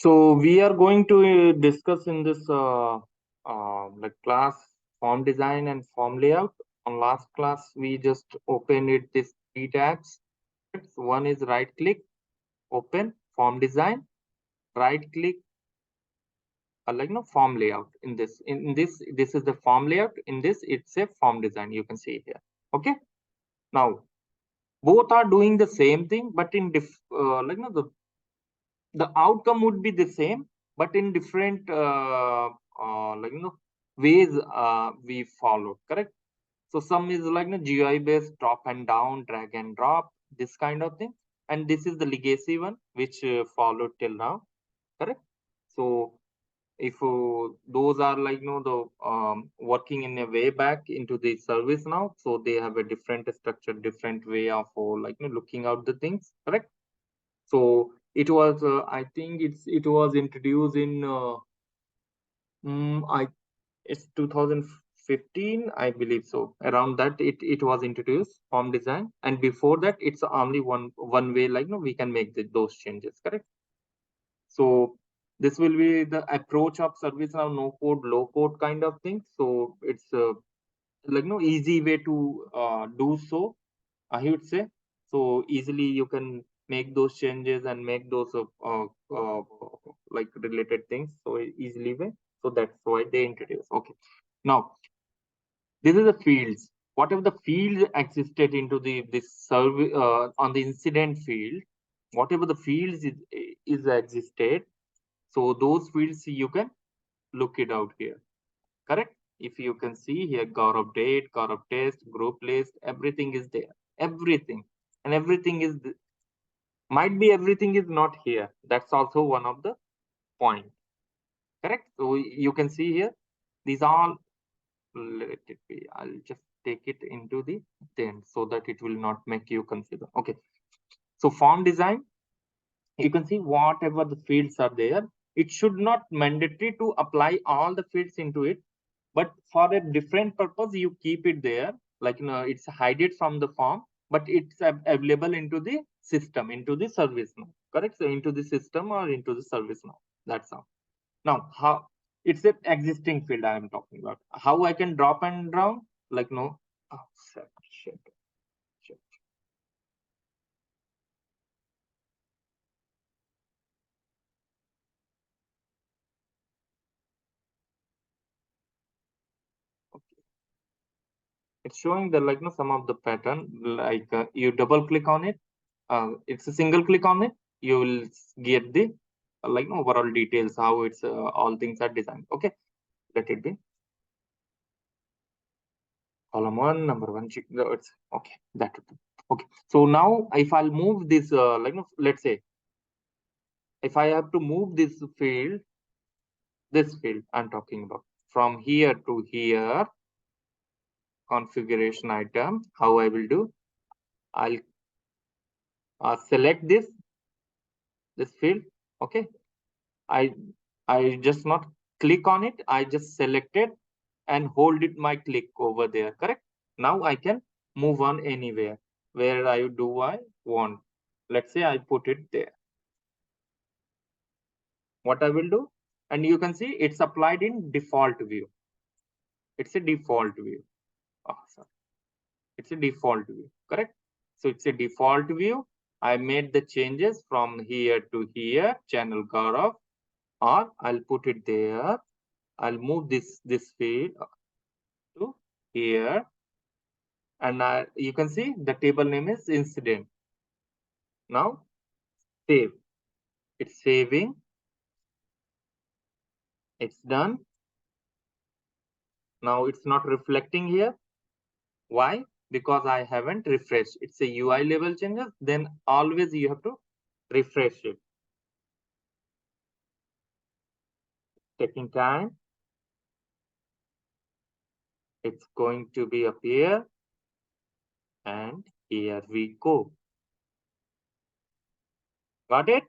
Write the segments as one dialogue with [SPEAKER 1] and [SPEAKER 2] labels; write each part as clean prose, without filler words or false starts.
[SPEAKER 1] So we are going to discuss in this like class form design and form layout. On last class, we just opened it these three tabs. One is right click, open form design, right click, like no form layout. In this is the form layout. In this, it's a form design. You can see here. Okay. Now both are doing the same thing, but in like no the outcome would be the same, but in different like ways we follow, correct? So some is like GUI based drop and down, drag and drop, this kind of thing, and this is the legacy one which followed till now, correct? So if those are like the working in a way back into the service now, so they have a different structure, different way of like looking out the things, correct? So it was, I think it was introduced in I it's 2015, I believe so. Around that, it was introduced form design, and before that, it's only one way. Like we can make those changes, correct? So this will be the approach of service now, no code, low code kind of thing. So it's like easy way to do so, I would say. So easily you can make those changes and make those like related things so easily way. So that's why they introduce. Okay. Now this is the fields. Whatever the fields existed into the this survey on the incident field, whatever the fields is existed. So those fields you can look it out here. Correct? If you can see here, Gaurav date, Gaurav test, group list, everything is there. Everything. And everything is, might be everything is not here. That's also one of the point. Correct? So you can see here, these all, let it be. I'll just take it into the then so that it will not make you confused. Okay. So form design, you can see whatever the fields are there. It should not mandatory to apply all the fields into it, but for a different purpose you keep it there, like it's hide it from the form, but it's available into the system, into the service now, correct? So into the system or into the service now, that's how. Now how it's an existing field I am talking about, how I can drop and down, like no oh, shit. Okay. It's showing the like some of the pattern, like you double click on it, it's a single click on it, you will get the like overall details how it's all things are designed. Okay, let it be column one, number one. It's okay. That would be okay. So now if I'll move this, like let's say if I have to move this field I'm talking about from here to here, configuration item. How I will do? I'll select this field. Okay, I just not click on it. I just select it and hold it my click over there. Correct. Now I can move on anywhere where I want. Let's say I put it there. What I will do, and you can see it's applied in default view. It's a default view. Oh, sorry. It's a default view. Correct. So it's a default view. I made the changes from here to here. Channel Gaurav, or I'll put it there. I'll move this field to here, and you can see the table name is incident. Now save. It's saving. It's done. Now it's not reflecting here. Why? Because I haven't refreshed. It's a UI level changes. Then always you have to refresh it. Taking time. It's going to be up here, and here we go. Got it?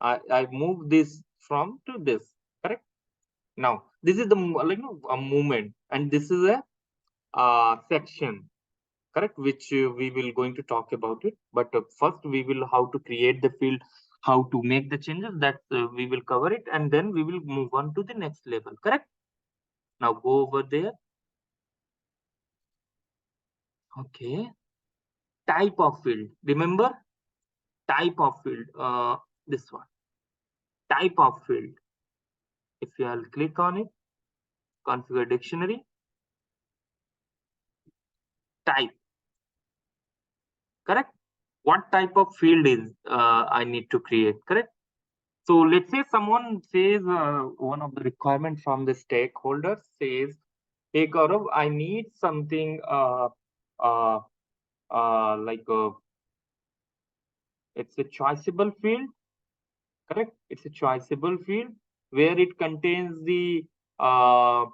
[SPEAKER 1] I move this from to this. Correct. Now this is the like a movement, and this is a section. Correct, which we will going to talk about it, but first we will how to create the field how to make the changes, that we will cover it, and then we will move on to the next level. Correct? Now go over there. Okay. Type of field. Remember, type of field. This one. Type of field. If I'll click on it, configure dictionary, type. Correct? What type of field is I need to create? Correct? So let's say someone says, one of the requirements from the stakeholder says, hey Gaurav, I need something uh, like it's a choiceable field. Correct? It's a choiceable field where it contains the uh,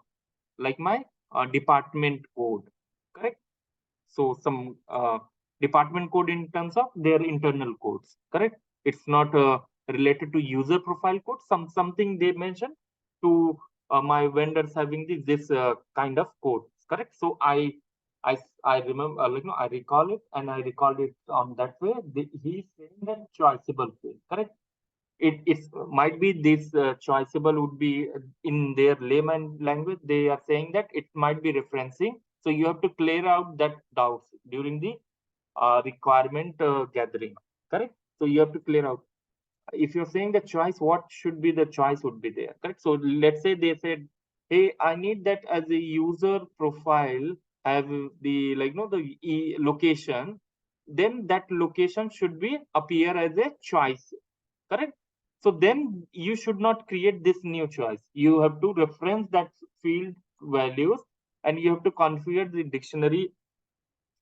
[SPEAKER 1] like my department code. Correct? So some department code in terms of their internal codes. Correct? It's not related to user profile code. Something they mentioned to my vendors having this kind of code. Correct? So I remember, I recall it, and I recall it on that way. He's saying that choiceable field. Correct? It might be this choiceable would be in their layman language. They are saying that it might be referencing. So you have to clear out that doubts during the requirement gathering. Correct? So you have to clear out. If you're saying the choice, what should be the choice would be there. Correct? So let's say they said, hey, I need that as a user profile have the the location, then that location should be appear as a choice. Correct? So then you should not create this new choice. You have to reference that field values, and you have to configure the dictionary.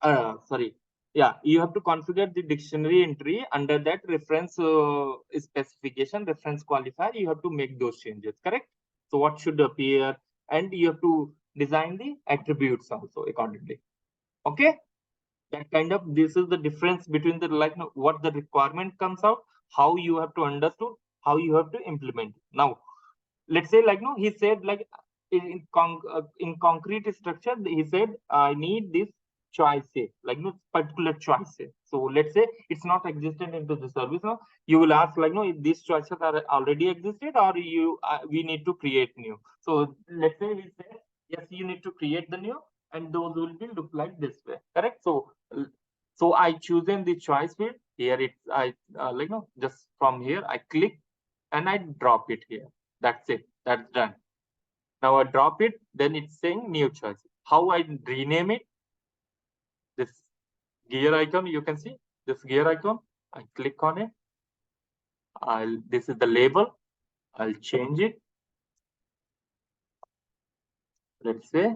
[SPEAKER 1] Sorry. Yeah, you have to configure the dictionary entry under that reference specification, reference qualifier. You have to make those changes. Correct? So what should appear, and you have to design the attributes also accordingly. Okay? That kind of, this is the difference between the what the requirement comes out, how you have to understand, how you have to implement. Now let's say he said in concrete structure, he said I need this choice here, particular choice here. So let's say it's not existent into the service now. You will ask if these choices are already existed, or we need to create new. So let's say we say yes, you need to create the new, and those will be look like this way. Correct? So I chosen the choice field here. It's I just from here I click and I drop it here. That's it. That's done. Now I drop it, then it's saying new choice. How I rename it? This gear icon, you can see this gear icon. I click on it. This is the label. I'll change it. Let's say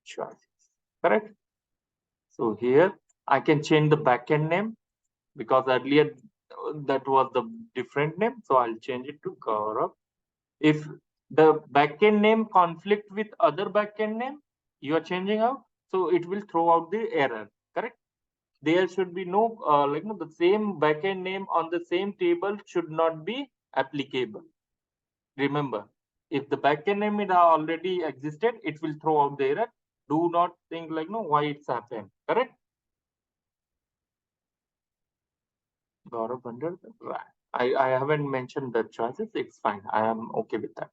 [SPEAKER 1] choices. Correct? So here I can change the backend name, because earlier that was the different name. So I'll change it to Gaurav. If the backend name conflict with other backend name you are changing out, so it will throw out the error. Correct? There should be no the same backend name on the same table should not be applicable. Remember, if the backend name is already existed, it will throw out the error. Do not think why it's happened. Correct? Gaurav under right. I haven't mentioned the choices. It's fine. I am okay with that.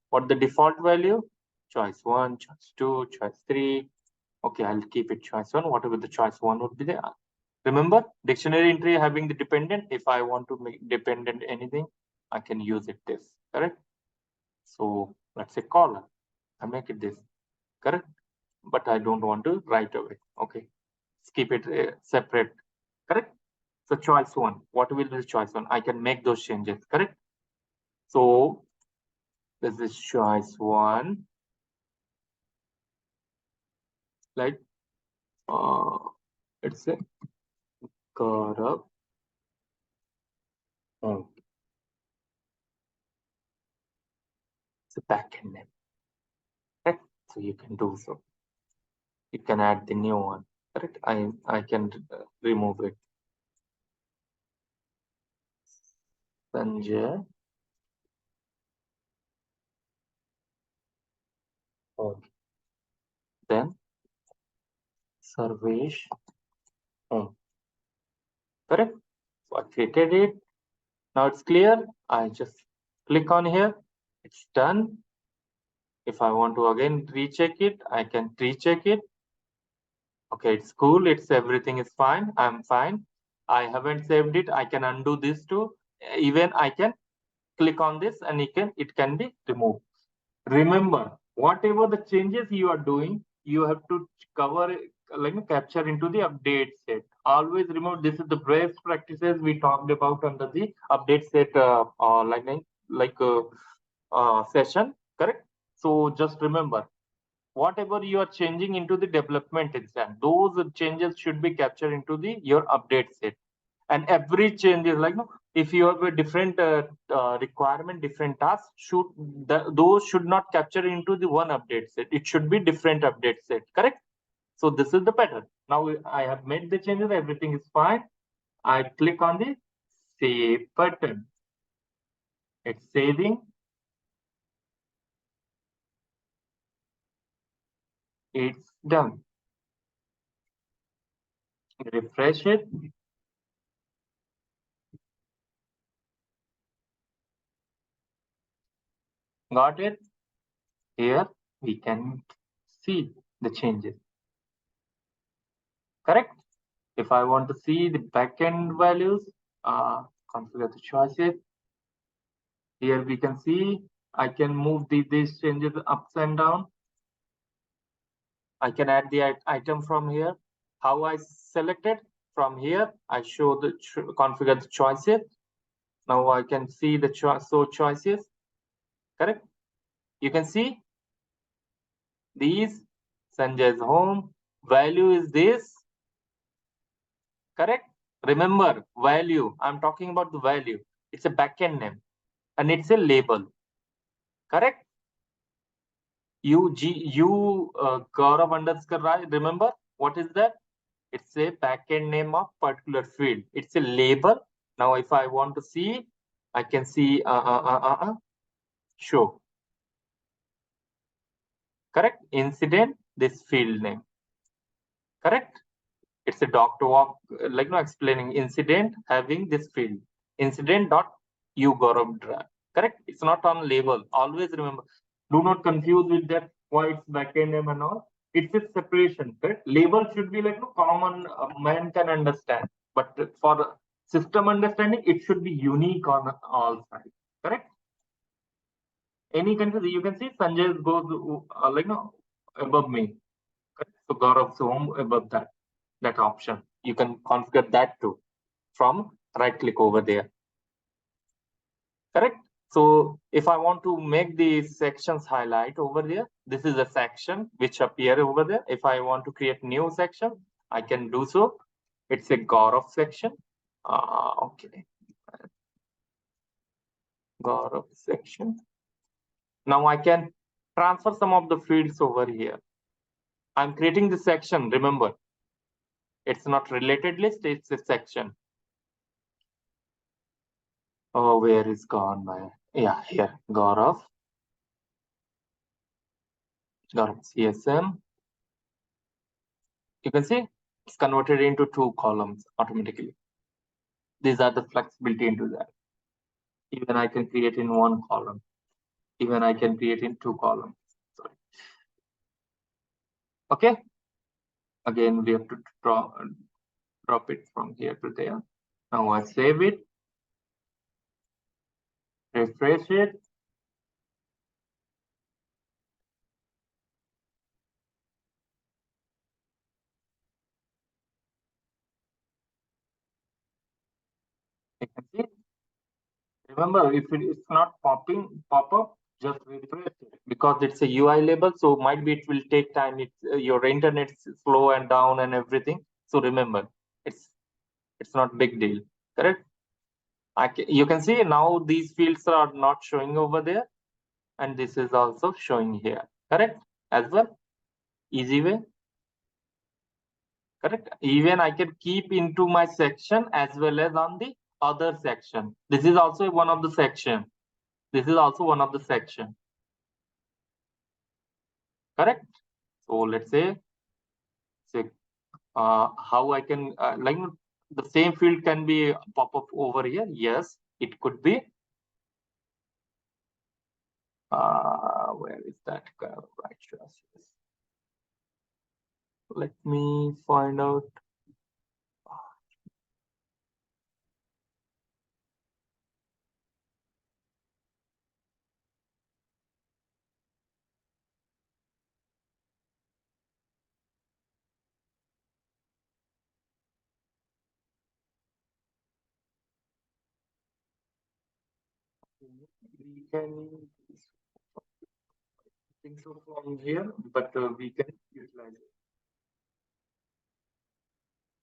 [SPEAKER 1] What the default value? Choice 1, choice 2, choice 3. Okay, I'll keep it choice 1. Whatever the choice 1 would be there. Remember, dictionary entry having the dependent. If I want to make dependent anything, I can use it this. Correct? So let's say column. I make it this. Correct? But I don't want to right away. Okay. Keep it separate. Correct? So choice 1. What will be the choice 1? I can make those changes. Correct? So this is choice 1. Like let's say Gaurav. Oh, it's a backend name. Correct? So you can do so. You can add the new one. Correct? I can remove it. Sanjay. Okay. Then Sarvesh. Oh, correct? So I created it. Now it's clear. I just click on here. It's done. If I want to again recheck it, I can recheck it. Okay, it's cool. It's everything is fine. I'm fine. I haven't saved it. I can undo this too. Even I can click on this and it can be removed. Remember, whatever the changes you are doing, you have to cover capture into the update set. Always remember, this is the best practices we talked about under the update set session, correct? So just remember, whatever you are changing into the development instance, those changes should be captured into the your update set. And every change is if you have a different requirement, different tasks, those should not capture into the one update set. It should be different update set, correct? So this is the pattern. Now I have made the changes, everything is fine. I click on the save button. It's saving. It's done. Refresh it. Got it? Here we can see the changes, correct? If I want to see the backend values, configure the choices. Here we can see I can move these changes ups and down. I can add the item from here. How I select it? From here, I show the configure the choices. Now I can see the choices, correct? You can see these. Sanjay's home value is this, correct? Remember, value, I'm talking about the value. It's a backend name and it's a label, correct? Gaurav underscore Raj, remember what is that? It's a backend name of particular field. It's a label. Now, if I want to see, I can see show, correct? Incident, this field name, correct? It's a doc to walk, explaining incident having this field. Incident dot you Gaurav Raj, correct? It's not on label. Always remember. Do not confuse with that why it's backend name and all. It's a separation, correct? Label should be common, man can understand. But for system understanding, it should be unique on all sides, correct? Any country, you can see Sanjay goes above me. Correct? So Gaurav's home above that option. You can configure that too from right click over there, correct? So if I want to make the sections highlight over there, this is a section which appear over there. If I want to create new section, I can do so. It's a Gaurav section. Okay. Gaurav section. Now I can transfer some of the fields over here. I'm creating the section, remember. It's not related list, it's a section. Oh, where is gone my, yeah, here, Gaurav CSM. You can see it's converted into 2 columns automatically. These are the flexibility into that. Even I can create in 1 column. Even I can create in 2 columns. Sorry. Okay. Again, we have to drop it from here to there. Now I save it, refresh it. You can see. Remember, if it's not pop up, just refresh it because it's a UI label. So might be it will take time. It's your internet's slow and down and everything. So remember, it's not big deal, correct? You can see now these fields are not showing over there, and this is also showing here, correct? As well, easy way, correct? Even I can keep into my section as well as on the other section. This is also one of the section. This is also one of the section, correct? So let's say how I can the same field can be pop up over here. Yes, it could be. Where is that right choice? Let me find out. We can think so from here, but we can utilize it.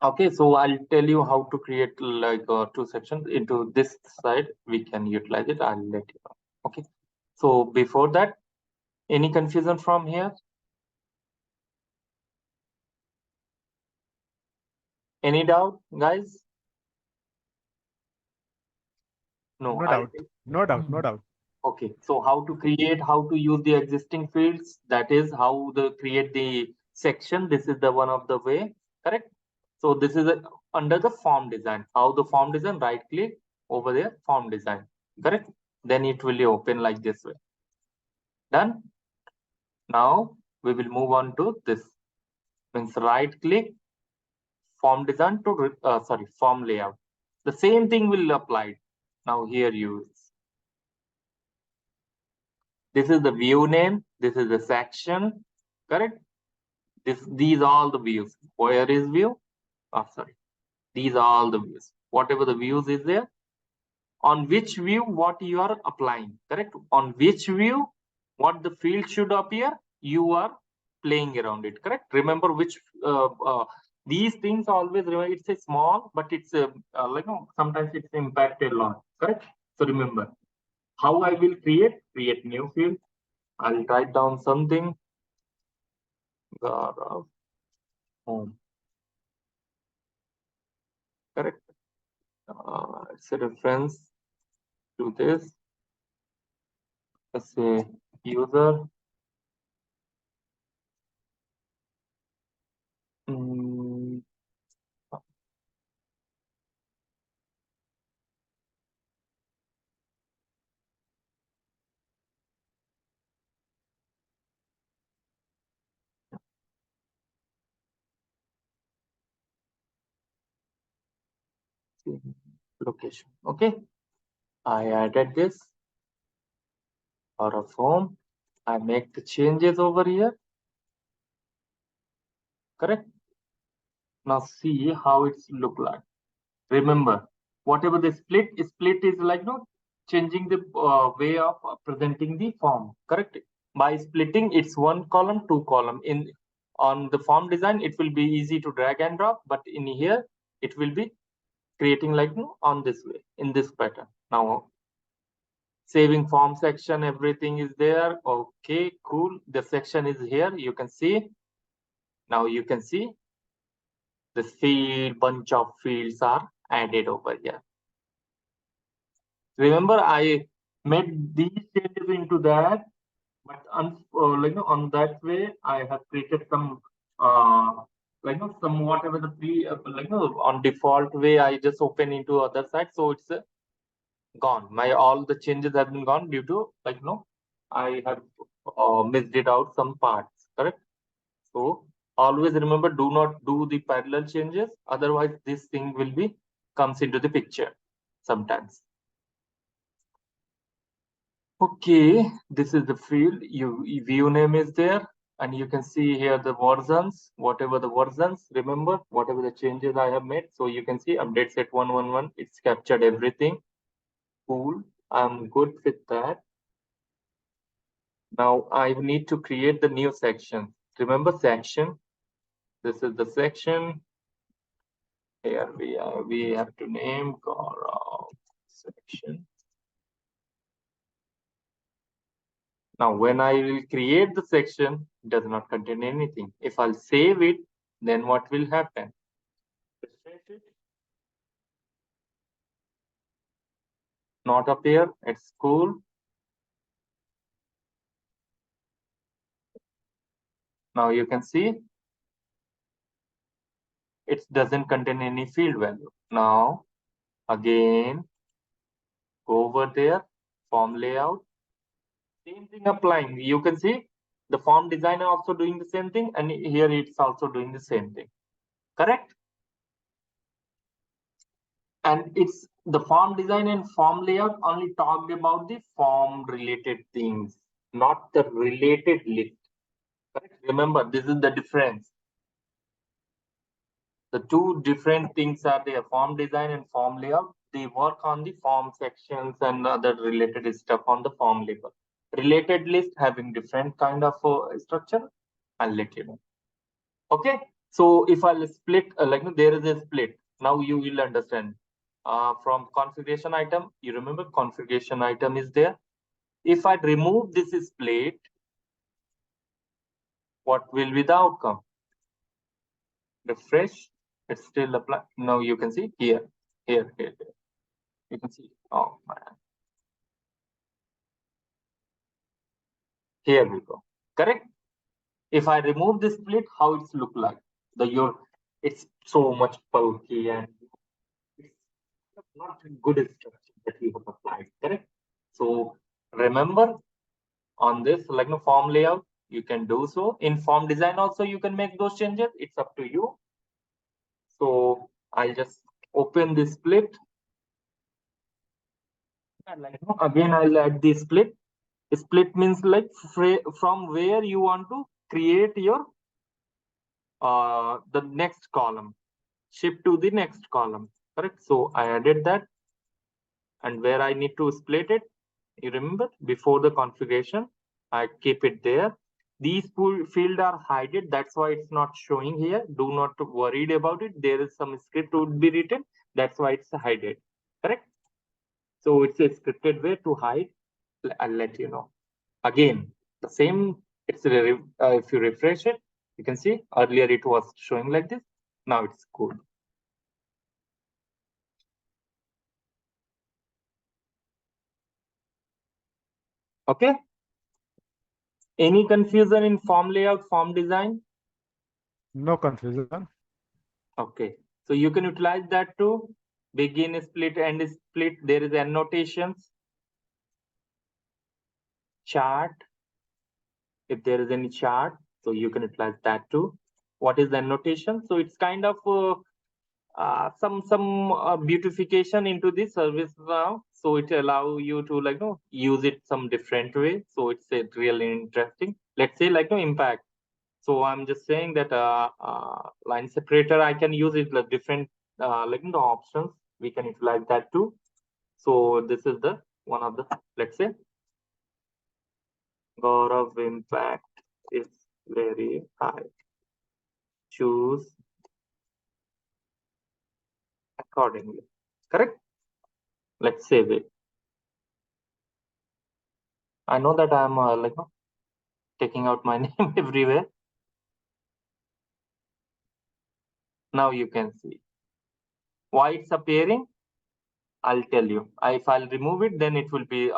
[SPEAKER 1] Okay, so I'll tell you how to create like two sections into this side. We can utilize it. I'll let you know. Okay. So before that, any confusion from here? Any doubt, guys? No,
[SPEAKER 2] No
[SPEAKER 1] I'll
[SPEAKER 2] doubt. No doubt. No doubt.
[SPEAKER 1] okay. So how to create, how to use the existing fields? That is how the create the section. This is the one of the way, correct? So this is under the form design. How the form design? Right click over there, form design, correct? Then it will open like this way. Done. Now we will move on to this. Means right click, form design to sorry, form layout. The same thing will apply. Now here you. This is the view name. This is the section, correct? These are all the views. Where is view? Oh, sorry. These are all the views. Whatever the views is there, on which view what you are applying, correct? On which view what the field should appear, you are playing around it, correct? Remember which these things always remember. It's a small, but it's a like sometimes it's impacted a lot, correct? So remember how I will create new field. I'll write down something. Home, correct? It's a reference to this. Let's say user. Mm, location. Okay. I added this for a form. I make the changes over here. Correct. Now see how it's look like. Remember, whatever the split is like no changing the way of presenting the form. Correct. By splitting, it's one column, two column. In on the form design, it will be easy to drag and drop, but in here, it will be creating like no on this way in this pattern. Now saving form section, everything is there. Okay, cool. The section is here. You can see. Now you can see the field bunch of fields are added over here. Remember, I made these changes into that, but like on that way, I have created some like some whatever the pre like on default way. I just open into other side, so it's gone. My all the changes have been gone due to like I have missed it out some parts, correct? So always remember, do not do the parallel changes, otherwise this thing will be comes into the picture sometimes. Okay, this is the field. View name is there, and you can see here the versions, whatever the versions. Remember whatever the changes I have made. So you can see update set 111. It's captured everything. Cool. I'm good with that. Now I need to create the new section. Remember section. This is the section. Here we have to name section. Now when I will create the section, it does not contain anything. If I'll save it, then what will happen? Not appear at school. Now you can see it doesn't contain any field value. Now, again, go over there, form layout, same thing applying. You can see the form designer also doing the same thing, and here it's also doing the same thing. Correct? And it's the form design and form layout only talked about the form related things, not the related list. Correct? Remember, this is the difference. The two different things are there, form design and form layout. They work on the form sections and other related stuff on the form level. Related list having different kind of structure. I'll let you know. Okay. So if I'll split, there is a split. Now you will understand. From configuration item, you remember configuration item is there. If I remove this split, what will be the outcome? Refresh, it's still apply. Now you can see here. You can see, oh man. Here we go. Correct? If I remove this split, how it's look like? It's so much bulky and it's not a good structure that you have applied. Correct? So remember on this form layout, you can do so. In form design also, you can make those changes. It's up to you. So I'll just open this split. And again, I'll add the split. Split means from where you want to create your the next column, shift to the next column. Correct? So I added that, and where I need to split it, you remember before the configuration, I keep it there. These fields are hidden, that's why it's not showing here. Do not worry about it. There is some script would be written, that's why it's hidden. Correct? So it's a scripted way to hide. I'll let you know. Again, the same, if you refresh it, you can see earlier it was showing like this. Now it's good. Okay. Any confusion in form layout, form design?
[SPEAKER 2] No confusion.
[SPEAKER 1] Okay. So you can utilize that to begin split, end split. There is annotations, chart. If there is any chart, so you can utilize that too. What is the annotation? So it's kind of some beautification into the service now. So it allow you to use it some different way. So it's really interesting. Let's say impact. So I'm just saying that line separator, I can use it like different the options. We can utilize that too. So this is the one of the, let's say, Gaurav impact is very high. Choose accordingly. Correct? Let's save it. I know that I'm taking out my name everywhere. Now you can see why it's appearing. I'll tell you. If I'll remove it, then it will be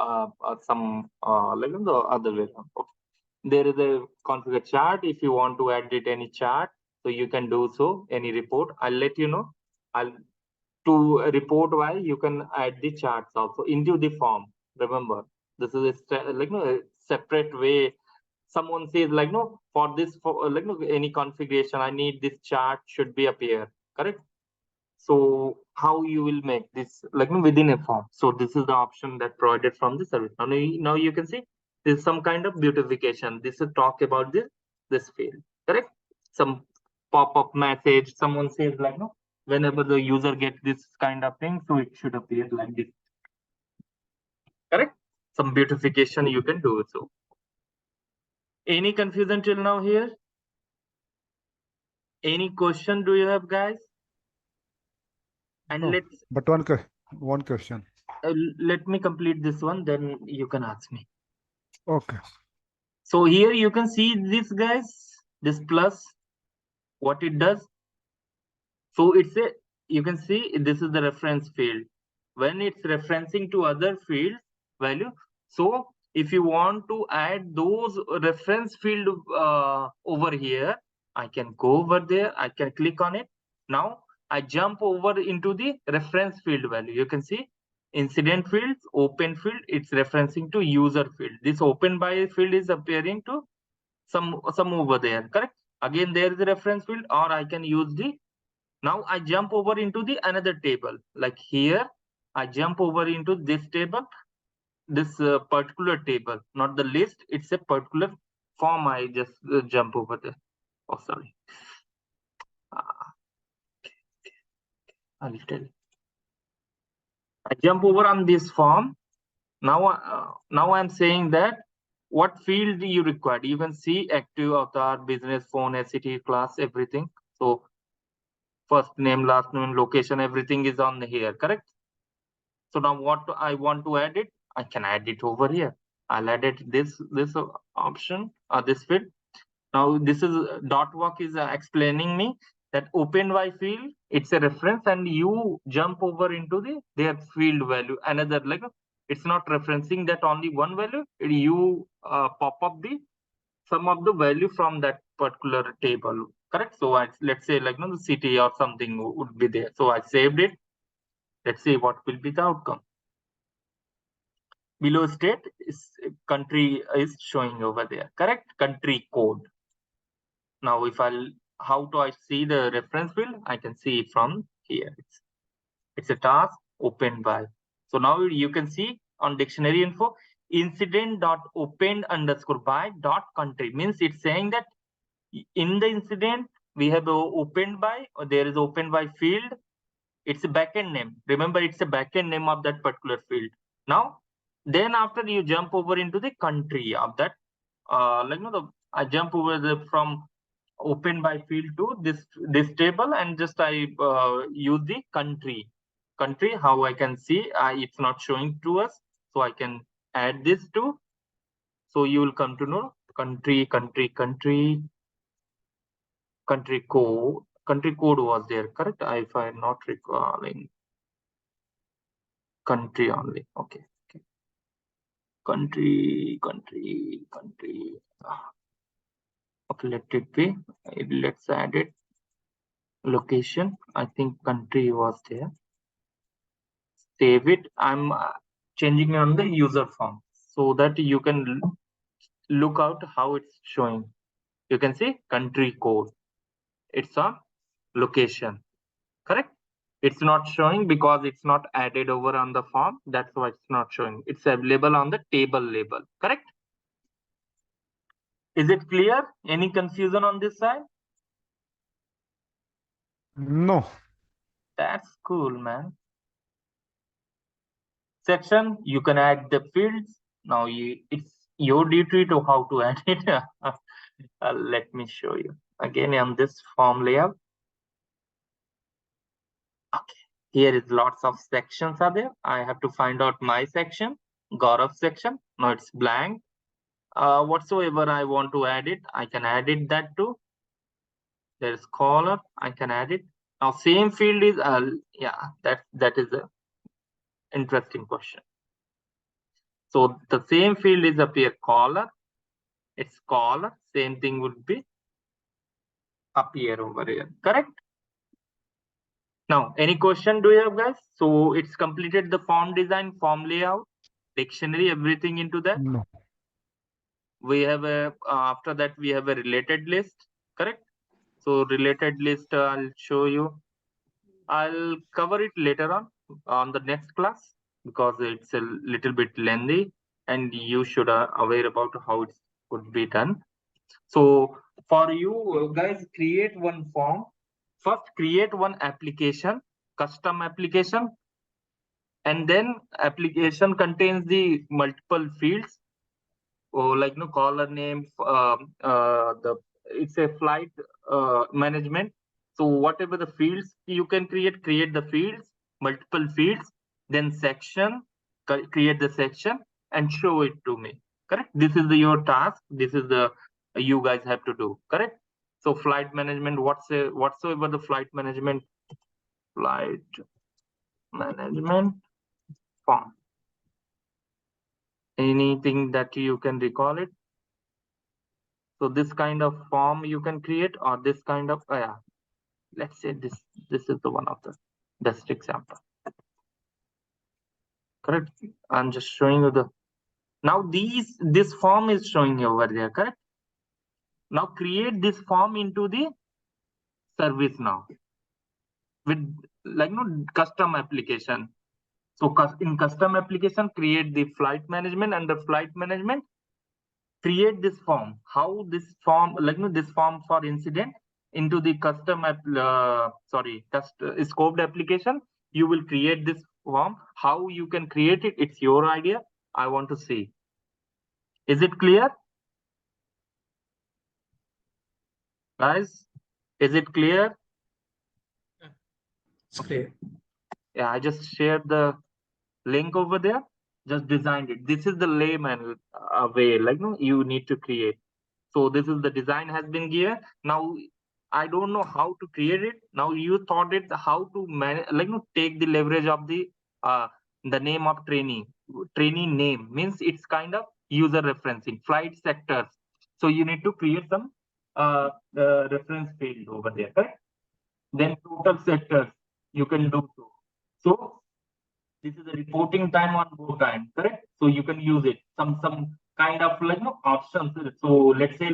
[SPEAKER 1] some the other way around. Okay. There is a configure chart. If you want to edit any chart, so you can do so. Any report, I'll let you know. I'll to report why you can add the charts also into the form. Remember, this is a separate way. Someone says for this any configuration, I need this chart should be appear. Correct? So how you will make this within a form. So this is the option that provided from the service. Now you can see there's some kind of beautification. This is talk about this field. Correct? Some pop-up message. Someone says whenever the user gets this kind of thing, so it should appear like this. Correct? Some beautification you can do so. Any confusion till now here? Any question do you have, guys? And
[SPEAKER 2] No, but one question.
[SPEAKER 1] let me complete this one, then you can ask me.
[SPEAKER 2] Okay.
[SPEAKER 1] So here you can see this, guys, this plus, what it does. So you can see this is the reference field. When it's referencing to other fields value, so if you want to add those reference field over here, I can go over there, I can click on it. Now I jump over into the reference field value. You can see incident fields, open field, it's referencing to user field. This open by field is appearing to some over there, correct? Again, there is a reference field, or I can use the, now I jump over into the another table. Like here, I jump over into this table, this particular table, not the list, it's a particular form. I just jump over there. Oh, sorry. I'll tell you. I jump over on this form. Now I'm saying that what field you required. You can see active, avatar, business, phone, SCT, class, everything. So first name, last name, location, everything is on here, correct? So now what I want to add it, I can add it over here. I'll add it this option or this field. Now this is dot work is explaining me that open by field, it's a reference, and you jump over into their field value. Another, like, it's not referencing that only one value. You pop up the some of the value from that particular table, correct? So let's say, like, the city or something would be there. So I saved it. Let's see what will be the outcome. Below state is country is showing over there, correct? Country code. Now if how do I see the reference field? I can see it from here. It's a task opened by. So now you can see on dictionary info, incident dot opened underscore by dot country, means it's saying that in the incident we have opened by, or there is opened by field. It's a backend name. Remember, it's a backend name of that particular field. Now, then after you jump over into the country of that, I jump over from open by field to this table, and just I use the country. How I can see it's not showing to us, so I can add this to. So you will come to know country code. Country code was there, correct? If I'm not recalling. Country only. Okay. Country. Okay, let it be. Let's add it. Location. I think country was there. Save it. I'm changing on the user form so that you can look out how it's showing. You can see country code. It's on location. Correct? It's not showing because it's not added over on the form. That's why it's not showing. It's available on the table label. Correct? Is it clear? Any confusion on this side?
[SPEAKER 2] No.
[SPEAKER 1] That's cool, man. Section, you can add the fields. Now it's your duty to how to add it. Let me show you. Again, on this form layout. Okay. Here is lots of sections are there. I have to find out my section, Gaurav section. Now it's blank. Whatsoever I want to add it, I can add it that too. There is color, I can add it. Now same field is, yeah, that is a interesting question. So the same field is appear color. It's color. Same thing would be appear over here. Correct? Now, any question do you have, guys? So it's completed the form design, form layout, dictionary, everything into that.
[SPEAKER 2] No.
[SPEAKER 1] We have a after that we have a related list. Correct? So related list, I'll show you. I'll cover it later on the next class, because it's a little bit lengthy and you should aware about how it could be done. So for you guys, create one form. First, create one application, custom application, and then application contains the multiple fields, or like caller name, it's a flight management. So whatever the fields you can create the fields, multiple fields, then section, create the section and show it to me. Correct? This is your task. This is the you guys have to do. Correct? So flight management, whatsoever the flight management form. Anything that you can recall it. So this kind of form you can create, or this kind of, yeah. let's say this is the one of the best example. Correct. I'm just showing you the now this form is showing you over there. Correct. Now create this form into the service now with custom application. So in custom application, create the flight management. Under flight management, create this form. How this form this form for incident into the custom scoped application. You will create this form. How you can create it? It's your idea. I want to see. Is it clear, guys? Is it clear? Okay. Yeah, I just shared the link over there. Just designed it. This is the layman way, you need to create. So this is the design has been given. Now I don't know how to create it. Now you thought it how to manage, take the leverage of the name of trainee. Trainee name means it's kind of user referencing flight sectors. So you need to create some reference field over there, correct? Then total sectors you can do so. So this is a reporting time on board time, correct? So you can use it. Some kind of options. So let's say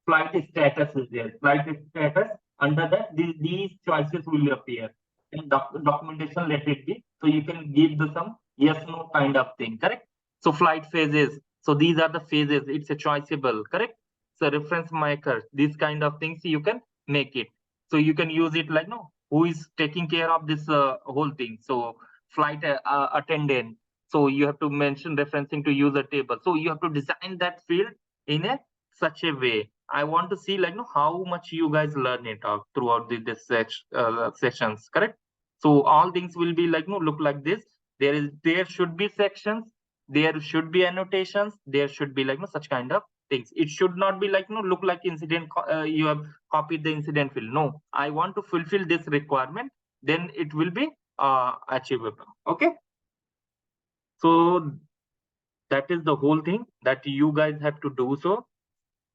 [SPEAKER 1] flight status is there. Flight status under that these choices will appear. And documentation let it be. So you can give the some yes no kind of thing, correct? So flight phases. So these are the phases. It's a choiceable, correct? So reference markers. These kind of things you can make it. So you can use it who is taking care of this whole thing. So flight attendant. So you have to mention referencing to user table. So you have to design that field in a such a way. I want to see how much you guys learn it out throughout this sessions, correct? So all things will be look like this. There should be sections, there should be annotations, there should be such kind of things. It should not be look like incident. You have copied the incident field. No, I want to fulfill this requirement. Then it will be achievable. Okay. So that is the whole thing that you guys have to do. So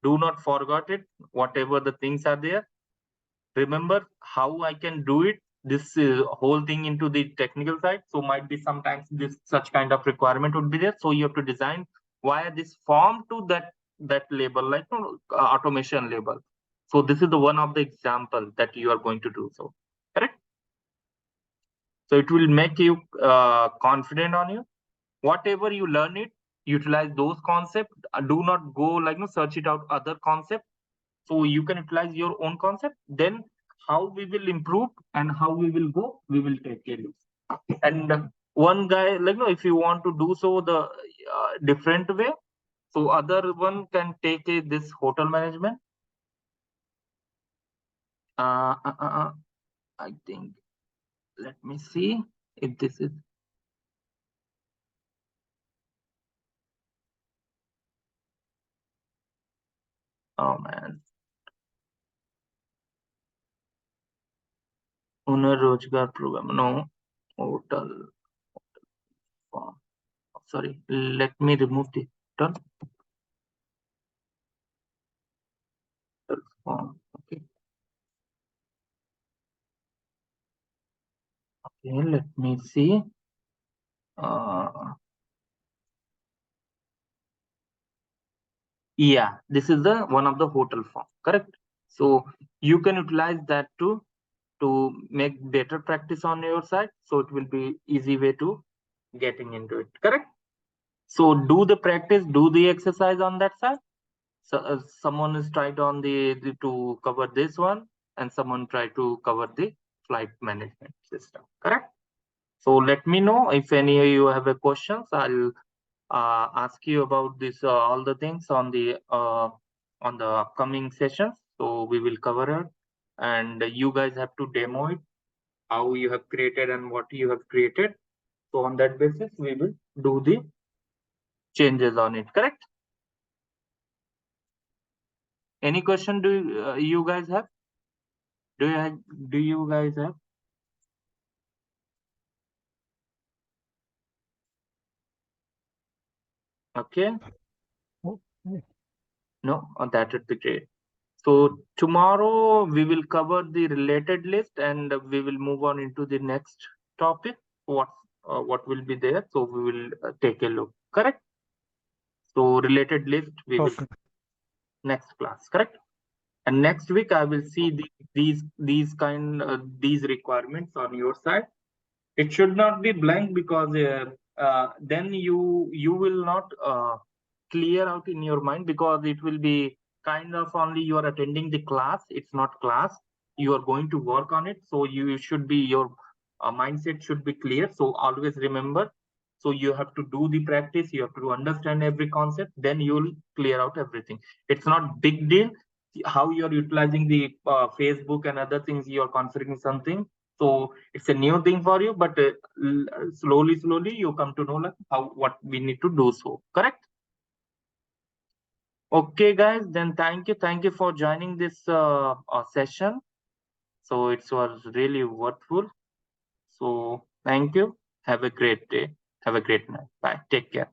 [SPEAKER 1] do not forget it. Whatever the things are there, remember how I can do it. This whole thing into the technical side. So might be sometimes this such kind of requirement would be there. So you have to design via this form to that label, automation label. So this is the one of the example that you are going to do. So correct. So it will make you confident on you. Whatever you learn it, utilize those concepts. Do not go search it out other concept. So you can utilize your own concept. Then how we will improve and how we will go, we will take care of. And one guy if you want to do so the different way, so other one can take this hotel management. uh, uh, uh, uh, I think, let me see if this is. Oh man. Owner Rojgar program. No. Hotel form. Sorry. Let me remove the hotel form. Okay. Okay. Let me see. Yeah. This is the one of the hotel form. Correct. So you can utilize that to make better practice on your side. So it will be easy way to getting into it. Correct. So do the practice, do the exercise on that side. So someone is tried on the to cover this one, and someone tried to cover the flight management system. Correct. So let me know if any of you have a questions. I'll ask you about this all the things on the upcoming sessions. So we will cover it, and you guys have to demo it, how you have created and what you have created. So on that basis, we will do the changes on it. Correct. Any question do you guys have? Do you guys have? Okay.
[SPEAKER 2] Okay.
[SPEAKER 1] No, that would be great. So tomorrow we will cover the related list and we will move on into the next topic. What will be there? So we will take a look. Correct. So related list we will
[SPEAKER 2] Okay.
[SPEAKER 1] next class. Correct. And next week I will see these requirements on your side. It should not be blank because then you will not clear out in your mind, because it will be kind of only you are attending the class. It's not class. You are going to work on it. So you should be, your mindset should be clear. So always remember. So you have to do the practice. You have to understand every concept. Then you will clear out everything. It's not big deal how you are utilizing the Facebook and other things. You are configuring something. So it's a new thing for you, but slowly you come to know like how what we need to do. So correct. Okay, guys. Then thank you for joining this session. So it was really worthwhile. So thank you. Have a great day. Have a great night. Bye. Take care.